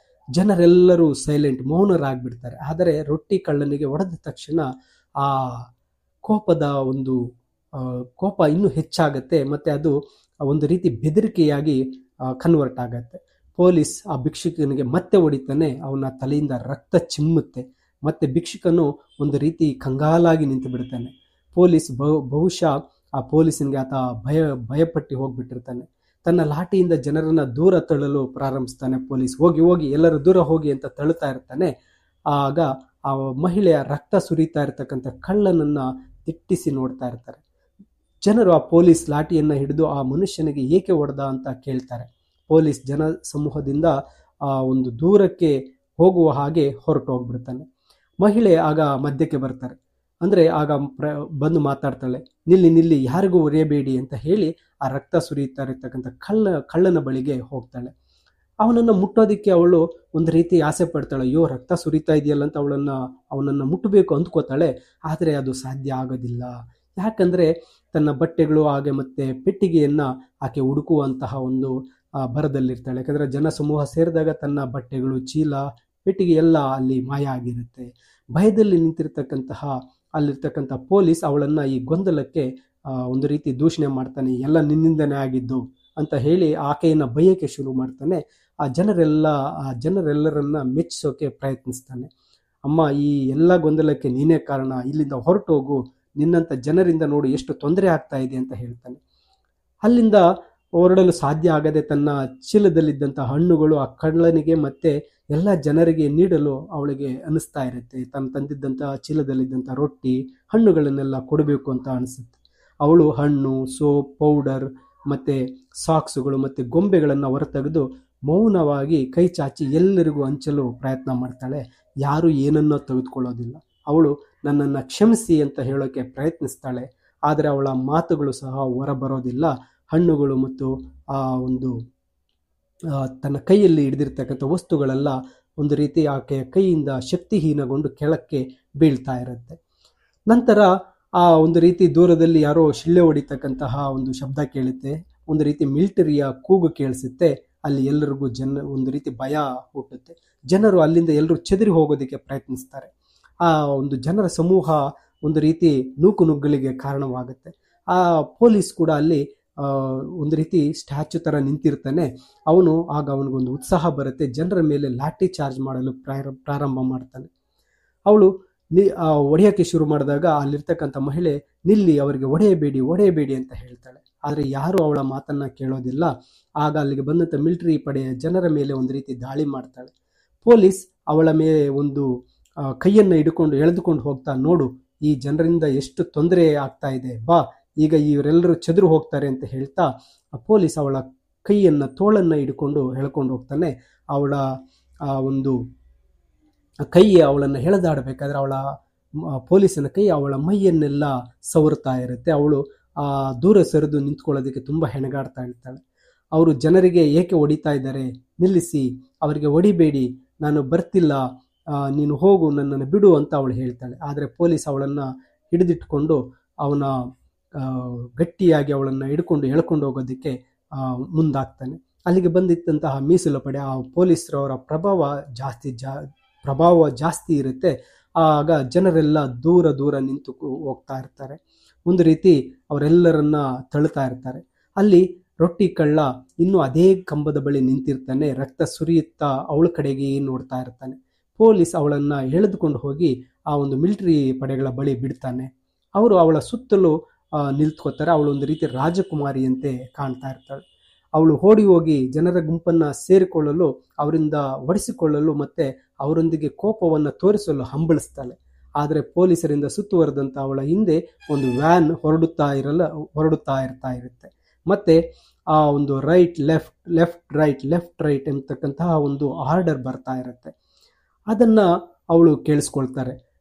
ಜನರೆಲ್ಲರೂ ಸೈಲೆಂಟ್, ಮೌನರಾಗ್ಬಿಡ್ತಾರೆ. ಆದರೆ ರೊಟ್ಟಿ ಕಳ್ಳನಿಗೆ ಹೊಡೆದ ತಕ್ಷಣ ಆ ಕೋಪದ ಒಂದು ಕೋಪ ಇನ್ನೂ ಹೆಚ್ಚಾಗತ್ತೆ. ಮತ್ತೆ ಅದು ಒಂದು ರೀತಿ ಬೆದರಿಕೆಯಾಗಿ ಕನ್ವರ್ಟ್ ಆಗತ್ತೆ. ಪೊಲೀಸ್ ಆ ಭಿಕ್ಷುಕನಿಗೆ ಮತ್ತೆ ಹೊಡಿತಾನೆ. ಅವನ ತಲೆಯಿಂದ ರಕ್ತ ಚಿಮ್ಮುತ್ತೆ. ಮತ್ತೆ ಭಿಕ್ಷುಕನು ಒಂದು ರೀತಿ ಕಂಗಾಲಾಗಿ ನಿಂತು ಬಿಡ್ತಾನೆ. ಪೊಲೀಸ್ ಬಹುಶಃ ಆ ಪೊಲೀಸನಿಗೆ ಆತ ಭಯಪಟ್ಟು ಹೋಗ್ಬಿಟ್ಟಿರ್ತಾನೆ. ತನ್ನ ಲಾಠಿಯಿಂದ ಜನರನ್ನ ದೂರ ತಳ್ಳಲು ಪ್ರಾರಂಭಿಸ್ತಾನೆ. ಪೊಲೀಸ್ ಹೋಗಿ ಹೋಗಿ ಎಲ್ಲರೂ ದೂರ ಹೋಗಿ ಅಂತ ತಳ್ಳುತ್ತಾ ಇರ್ತಾನೆ. ಆಗ ಆ ಮಹಿಳೆಯ ರಕ್ತ ಸುರಿತಾ ಇರ್ತಕ್ಕಂಥ ಕಳ್ಳನನ್ನ ದಿಟ್ಟಿಸಿ ನೋಡ್ತಾ ಇರ್ತಾರೆ. ಜನರು ಆ ಪೊಲೀಸ್ ಲಾಠಿಯನ್ನ ಹಿಡಿದು ಆ ಮನುಷ್ಯನಿಗೆ ಏಕೆ ಹೊಡೆದ ಅಂತ ಕೇಳ್ತಾರೆ. ಪೊಲೀಸ್ ಜನ ಸಮೂಹದಿಂದ ಒಂದು ದೂರಕ್ಕೆ ಹೋಗುವ ಹಾಗೆ ಹೊರಟು ಹೋಗ್ಬಿಡ್ತಾನೆ. ಮಹಿಳೆ ಆಗ ಮಧ್ಯಕ್ಕೆ ಬರ್ತಾರೆ. ಅಂದ್ರೆ ಆಗ ಬಂದು ಮಾತಾಡ್ತಾಳೆ, ನಿಲ್ಲಿ ನಿಲ್ಲಿ, ಯಾರಿಗೂ ಒರೆಯಬೇಡಿ ಅಂತ ಹೇಳಿ ಆ ರಕ್ತ ಸುರಿಯುತ್ತಾ ಇರತಕ್ಕಂಥ ಕಳ್ಳನ ಬಳಿಗೆ ಹೋಗ್ತಾಳೆ. ಅವನನ್ನ ಮುಟ್ಟೋದಿಕ್ಕೆ ಅವಳು ಒಂದು ರೀತಿ ಆಸೆ ಪಡ್ತಾಳೆ. ಅಯ್ಯೋ, ರಕ್ತ ಸುರಿತಾ ಇದೆಯಲ್ಲ ಅಂತ ಅವನನ್ನ ಮುಟ್ಟಬೇಕು ಅಂದ್ಕೋತಾಳೆ. ಆದರೆ ಅದು ಸಾಧ್ಯ ಆಗೋದಿಲ್ಲ. ಯಾಕಂದ್ರೆ ತನ್ನ ಬಟ್ಟೆಗಳು ಹಾಗೆ ಮತ್ತೆ ಪೆಟ್ಟಿಗೆಯನ್ನ ಆಕೆ ಹುಡುಕುವಂತಹ ಒಂದು ಭರದಲ್ಲಿರ್ತಾಳೆ. ಯಾಕಂದ್ರೆ ಜನ ಸಮೂಹ ಸೇರಿದಾಗ ತನ್ನ ಬಟ್ಟೆಗಳು, ಚೀಲ, ಪೆಟ್ಟಿಗೆ ಎಲ್ಲ ಅಲ್ಲಿ ಮಾಯ ಆಗಿರುತ್ತೆ. ಭಯದಲ್ಲಿ ಅಲ್ಲಿರ್ತಕ್ಕಂಥ ಪೊಲೀಸ್ ಅವಳನ್ನ ಈ ಗೊಂದಲಕ್ಕೆ ಒಂದು ರೀತಿ ದೂಷಣೆ ಮಾಡ್ತಾನೆ. ಎಲ್ಲ ನಿನ್ನಿಂದನೇ ಆಗಿದ್ದು ಅಂತ ಹೇಳಿ ಆಕೆಯನ್ನ ಬೈಯಕ್ಕೆ ಶುರು ಮಾಡ್ತಾನೆ. ಆ ಜನರೆಲ್ಲರನ್ನ ಮೆಚ್ಚಿಸೋಕೆ ಪ್ರಯತ್ನಿಸ್ತಾನೆ. ಅಮ್ಮ, ಈ ಎಲ್ಲ ಗೊಂದಲಕ್ಕೆ ನೀನೇ ಕಾರಣ, ಇಲ್ಲಿಂದ ಹೊರಟೋಗು, ನಿನ್ನಂತ ಜನರಿಂದ ನೋಡು ಎಷ್ಟು ತೊಂದರೆ ಆಗ್ತಾ ಇದೆ ಅಂತ ಹೇಳ್ತಾನೆ. ಅಲ್ಲಿಂದ ಹೊರಡಲು ಸಾಧ್ಯ ಆಗದೆ ತನ್ನ ಚೀಲದಲ್ಲಿದ್ದಂಥ ಹಣ್ಣುಗಳು ಆ ಕಳ್ಳನಿಗೆ ಮತ್ತೆ ಎಲ್ಲ ಜನರಿಗೆ ನೀಡಲು ಅವಳಿಗೆ ಅನಿಸ್ತಾ ಇರುತ್ತೆ. ತಾನು ತಂದಿದ್ದಂಥ ಚೀಲದಲ್ಲಿದ್ದಂಥ ರೊಟ್ಟಿ, ಹಣ್ಣುಗಳನ್ನೆಲ್ಲ ಕೊಡಬೇಕು ಅಂತ ಅನಿಸುತ್ತೆ. ಅವಳು ಹಣ್ಣು, ಸೋಪ್, ಪೌಡರ್ ಮತ್ತೆ ಸಾಕ್ಸುಗಳು ಮತ್ತೆ ಗೊಂಬೆಗಳನ್ನು ಹೊರತೆಗೆದು ಮೌನವಾಗಿ ಕೈ ಚಾಚಿ ಎಲ್ಲರಿಗೂ ಹಂಚಲು ಪ್ರಯತ್ನ ಮಾಡ್ತಾಳೆ. ಯಾರು ಏನನ್ನೋ ತೆಗೆದುಕೊಳ್ಳೋದಿಲ್ಲ. ಅವಳು ನನ್ನನ್ನು ಕ್ಷಮಿಸಿ ಅಂತ ಹೇಳೋಕೆ ಪ್ರಯತ್ನಿಸ್ತಾಳೆ. ಆದರೆ ಅವಳ ಮಾತುಗಳು ಸಹ ಹೊರಬರೋದಿಲ್ಲ. ಹಣ್ಣುಗಳು ಮತ್ತು ತನ್ನ ಕೈಯಲ್ಲಿ ಹಿಡಿದಿರ್ತಕ್ಕಂಥ ವಸ್ತುಗಳೆಲ್ಲ ಒಂದು ರೀತಿ ಆಕೆಯ ಕೈಯಿಂದ ಶಕ್ತಿಹೀನಗೊಂಡು ಕೆಳಕ್ಕೆ ಬೀಳ್ತಾ ಇರುತ್ತೆ. ನಂತರ ಆ ಒಂದು ರೀತಿ ದೂರದಲ್ಲಿ ಯಾರೋ ಶಿಳ್ಳೆ ಹೊಡಿತಕ್ಕಂತಹ ಒಂದು ಶಬ್ದ ಕೇಳುತ್ತೆ. ಒಂದು ರೀತಿ ಮಿಲಿಟರಿಯ ಕೂಗು ಕೇಳಿಸುತ್ತೆ. ಅಲ್ಲಿ ಎಲ್ಲರಿಗೂ ಒಂದು ರೀತಿ ಭಯ ಹುಟ್ಟುತ್ತೆ. ಜನರು ಅಲ್ಲಿಂದ ಎಲ್ಲರೂ ಚೆದರಿ ಹೋಗೋದಕ್ಕೆ ಪ್ರಯತ್ನಿಸ್ತಾರೆ. ಆ ಒಂದು ಜನರ ಸಮೂಹ ಒಂದು ರೀತಿ ನೂಕುನುಗ್ಗಲಿಗೆ ಕಾರಣವಾಗುತ್ತೆ. ಆ ಪೊಲೀಸ್ ಕೂಡ ಅಲ್ಲಿ ಒಂದು ರೀತಿ ಸ್ಟ್ಯಾಚ್ಯೂ ತರ ನಿಂತಿರ್ತಾನೆ. ಅವನಿಗೊಂದು ಉತ್ಸಾಹ ಬರುತ್ತೆ. ಜನರ ಮೇಲೆ ಲಾಠಿ ಚಾರ್ಜ್ ಮಾಡಲು ಪ್ರಾರಂಭ ಮಾಡ್ತಾನೆ. ಅವಳು ಹೊಡೆಯೋಕ್ಕೆ ಶುರು ಮಾಡಿದಾಗ ಅಲ್ಲಿರ್ತಕ್ಕಂಥ ಮಹಿಳೆ, ನಿಲ್ಲಿ, ಅವರಿಗೆ ಹೊಡೆಯಬೇಡಿ ಅಂತ ಹೇಳ್ತಾಳೆ. ಆದರೆ ಯಾರು ಅವಳ ಮಾತನ್ನ ಕೇಳೋದಿಲ್ಲ. ಆಗ ಅಲ್ಲಿಗೆ ಬಂದಂಥ ಮಿಲಿಟರಿ ಪಡೆಯ ಜನರ ಮೇಲೆ ಒಂದು ರೀತಿ ದಾಳಿ ಮಾಡ್ತಾಳೆ. ಪೊಲೀಸ್ ಅವಳ ಮೇಲೆ ಒಂದು ಕೈಯನ್ನು ಹಿಡ್ಕೊಂಡು ಎಳೆದುಕೊಂಡು ಹೋಗ್ತಾ, ನೋಡು, ಈ ಜನರಿಂದ ಎಷ್ಟು ತೊಂದರೆ ಆಗ್ತಾ ಇದೆ, ಬಾ, ಈಗ ಇವರೆಲ್ಲರೂ ಚೆದರು ಹೋಗ್ತಾರೆ ಅಂತ ಹೇಳ್ತಾ ಪೊಲೀಸ್ ಅವಳ ಕೈಯನ್ನ, ತೋಳನ್ನ ಹಿಡ್ಕೊಂಡು ಎಳ್ಕೊಂಡು ಹೋಗ್ತಾನೆ. ಅವಳ ಒಂದು ಕೈ ಅವಳನ್ನು ಎಳೆದಾಡಬೇಕಾದ್ರೆ ಪೊಲೀಸನ ಕೈ ಅವಳ ಮೈಯನ್ನೆಲ್ಲ ಸವರ್ತಾ ಇರುತ್ತೆ. ಅವಳು ದೂರ ಸರಿದು ನಿಂತ್ಕೊಳ್ಳೋದಕ್ಕೆ ತುಂಬಾ ಹೆಣಗಾಡ್ತಾ ಇರ್ತಾಳೆ. ಅವರು ಜನರಿಗೆ ಏಕೆ ಹೊಡಿತಾ ಇದ್ದಾರೆ, ನಿಲ್ಲಿಸಿ, ಅವರಿಗೆ ಹೊಡಿಬೇಡಿ, ನಾನು ಬರ್ತಿಲ್ಲ, ನೀನು ಹೋಗು, ನನ್ನನ್ನು ಬಿಡು ಅಂತ ಅವಳು ಹೇಳ್ತಾಳೆ. ಆದರೆ ಪೊಲೀಸ್ ಅವಳನ್ನ ಹಿಡಿದಿಟ್ಕೊಂಡು ಗಟ್ಟಿಯಾಗಿ ಅವಳನ್ನು ಹಿಡ್ಕೊಂಡು ಎಳ್ಕೊಂಡು ಹೋಗೋದಕ್ಕೆ ಮುಂದಾಗ್ತಾನೆ. ಅಲ್ಲಿಗೆ ಬಂದಿದ್ದಂತಹ ಮೀಸಲು ಪಡೆ, ಆ ಪೊಲೀಸರವರ ಪ್ರಭಾವ ಜಾಸ್ತಿ ಇರುತ್ತೆ. ಆಗ ಜನರೆಲ್ಲ ದೂರ ನಿಂತು ಹೋಗ್ತಾ ಇರ್ತಾರೆ. ಒಂದು ರೀತಿ ಅವರೆಲ್ಲರನ್ನ ತಳ್ಳುತ್ತಾ ಇರ್ತಾರೆ. ಅಲ್ಲಿ ರೊಟ್ಟಿ ಕಳ್ಳ ಇನ್ನೂ ಅದೇ ಕಂಬದ ಬಳಿ ನಿಂತಿರ್ತಾನೆ. ರಕ್ತ ಸುರಿಯುತ್ತಾ ಅವಳ ಕಡೆಗೆ ನೋಡ್ತಾ ಇರ್ತಾನೆ. ಪೊಲೀಸ್ ಅವಳನ್ನ ಎಳೆದುಕೊಂಡು ಹೋಗಿ ಆ ಒಂದು ಮಿಲಿಟರಿ ಪಡೆಗಳ ಬಳಿ ಬಿಡ್ತಾನೆ. ಅವರು ಅವಳ ಸುತ್ತಲೂ ನಿಲ್ತ್ಕೋತಾರೆ. ಅವಳು ಒಂದು ರೀತಿ ರಾಜಕುಮಾರಿಯಂತೆ ಕಾಣ್ತಾ ಇರ್ತಾಳೆ. ಅವಳು ಓಡಿ ಹೋಗಿ ಜನರ ಗುಂಪನ್ನ ಸೇರಿಕೊಳ್ಳಲು, ಅವರಿಂದ ಒಡಿಸಿಕೊಳ್ಳಲು ಮತ್ತೆ ಅವರೊಂದಿಗೆ ಕೋಪವನ್ನು ತೋರಿಸಲು ಹಂಬಲಿಸ್ತಾಳೆ. ಆದರೆ ಪೊಲೀಸರಿಂದ ಸುತ್ತುವರೆದಂತ ಅವಳ ಹಿಂದೆ ಒಂದು ವ್ಯಾನ್ ಹೊರಡುತ್ತಾ ಇರುತ್ತೆ. ಮತ್ತೆ ಆ ಒಂದು ಲೆಫ್ಟ್ ರೈಟ್ ಎಂಬತಕ್ಕಂತಹ ಒಂದು ಆರ್ಡರ್ ಬರ್ತಾ ಇರುತ್ತೆ. ಅದನ್ನ ಅವಳು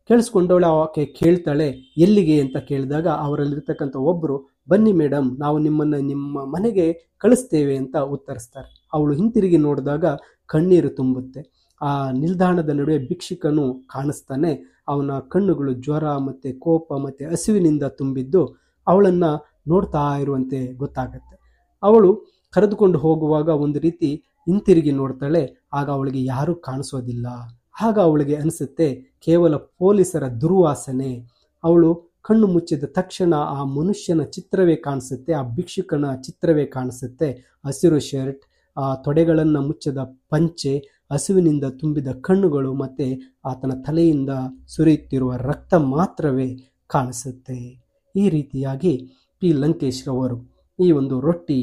ಕೇಳಿಸ್ಕೊಂಡವಳು ಆಕೆ ಕೇಳ್ತಾಳೆ, ಎಲ್ಲಿಗೆ ಅಂತ ಕೇಳಿದಾಗ ಅವರಲ್ಲಿರ್ತಕ್ಕಂಥ ಒಬ್ರು, ಬನ್ನಿ ಮೇಡಮ್, ನಾವು ನಿಮ್ಮ ಮನೆಗೆ ಕಳಿಸ್ತೇವೆ ಅಂತ ಉತ್ತರಿಸ್ತಾರೆ. ಅವಳು ಹಿಂತಿರುಗಿ ನೋಡಿದಾಗ ಕಣ್ಣೀರು ತುಂಬುತ್ತೆ. ಆ ನಿಲ್ದಾಣದ ನಡುವೆ ಭಿಕ್ಷುಕನು ಕಾಣಿಸ್ತಾನೆ. ಅವನ ಕಣ್ಣುಗಳು ಜ್ವರ ಮತ್ತೆ ಕೋಪ ಮತ್ತೆ ಹಸಿವಿನಿಂದ ತುಂಬಿದ್ದು ಅವಳನ್ನ ನೋಡ್ತಾ ಇರುವಂತೆ ಗೊತ್ತಾಗತ್ತೆ. ಅವಳು ಕರೆದುಕೊಂಡು ಹೋಗುವಾಗ ಒಂದು ರೀತಿ ಹಿಂತಿರುಗಿ ನೋಡ್ತಾಳೆ. ಆಗ ಅವಳಿಗೆ ಯಾರೂ ಕಾಣಿಸೋದಿಲ್ಲ. ಆಗ ಅವಳಿಗೆ ಅನಿಸುತ್ತೆ ಕೇವಲ ಪೊಲೀಸರ ದುರ್ವಾಸನೆ. ಅವಳು ಕಣ್ಣು ಮುಚ್ಚಿದ ತಕ್ಷಣ ಆ ಮನುಷ್ಯನ ಚಿತ್ರವೇ ಕಾಣಿಸುತ್ತೆ, ಆ ಭಿಕ್ಷುಕನ ಚಿತ್ರವೇ ಕಾಣಿಸುತ್ತೆ. ಹಸಿರು ಶರ್ಟ್, ಆ ತೊಡೆಗಳನ್ನು ಮುಚ್ಚದ ಪಂಚೆ, ಹಸುವಿನಿಂದ ತುಂಬಿದ ಕಣ್ಣುಗಳು ಮತ್ತೆ ಆತನ ತಲೆಯಿಂದ ಸುರಿಯುತ್ತಿರುವ ರಕ್ತ ಮಾತ್ರವೇ ಕಾಣಿಸುತ್ತೆ. ಈ ರೀತಿಯಾಗಿ ಪಿ ಲಂಕೇಶ್ ರವರು ಈ ಒಂದು ರೊಟ್ಟಿ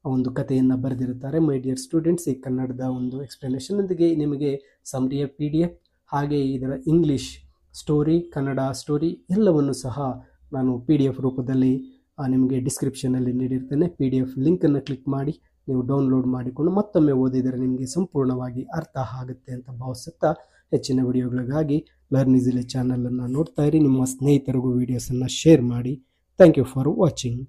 ಒಂದು ಕಥೆಯನ್ನು ಬರೆದಿರುತ್ತಾರೆ. ಮೈ ಡಿಯರ್ ಸ್ಟೂಡೆಂಟ್ಸ್, ಈ ಕನ್ನಡದ ಒಂದು ಎಕ್ಸ್ಪ್ಲನೇಷನ್ ಒಂದಿಗೆ ನಿಮಗೆ ಸಮರಿಯ PDF ಹಾಗೆ ಇದರ ಇಂಗ್ಲಿಷ್ ಸ್ಟೋರಿ, ಕನ್ನಡ ಸ್ಟೋರಿ ಎಲ್ಲವನ್ನು ಸಹ ನಾನು PDF ರೂಪದಲ್ಲಿ ನಿಮಗೆ ಡಿಸ್ಕ್ರಿಪ್ಷನಲ್ಲಿ ನೀಡಿರ್ತೇನೆ. PDF ಲಿಂಕನ್ನು ಕ್ಲಿಕ್ ಮಾಡಿ ನೀವು ಡೌನ್ಲೋಡ್ ಮಾಡಿಕೊಂಡು ಮತ್ತೊಮ್ಮೆ ಓದಿದರೆ ನಿಮಗೆ ಸಂಪೂರ್ಣವಾಗಿ ಅರ್ಥ ಆಗುತ್ತೆ ಅಂತ ಭಾವಿಸುತ್ತಾ, ಹೆಚ್ಚಿನ ವಿಡಿಯೋಗಳಿಗಾಗಿ ಲರ್ನ್ ಈಸಿಲಿ ಚಾನಲನ್ನು ನೋಡ್ತಾ ಇರಿ. ನಿಮ್ಮ ಸ್ನೇಹಿತರಿಗೂ ವಿಡಿಯೋಸನ್ನು ಶೇರ್ ಮಾಡಿ. Thank you for watching.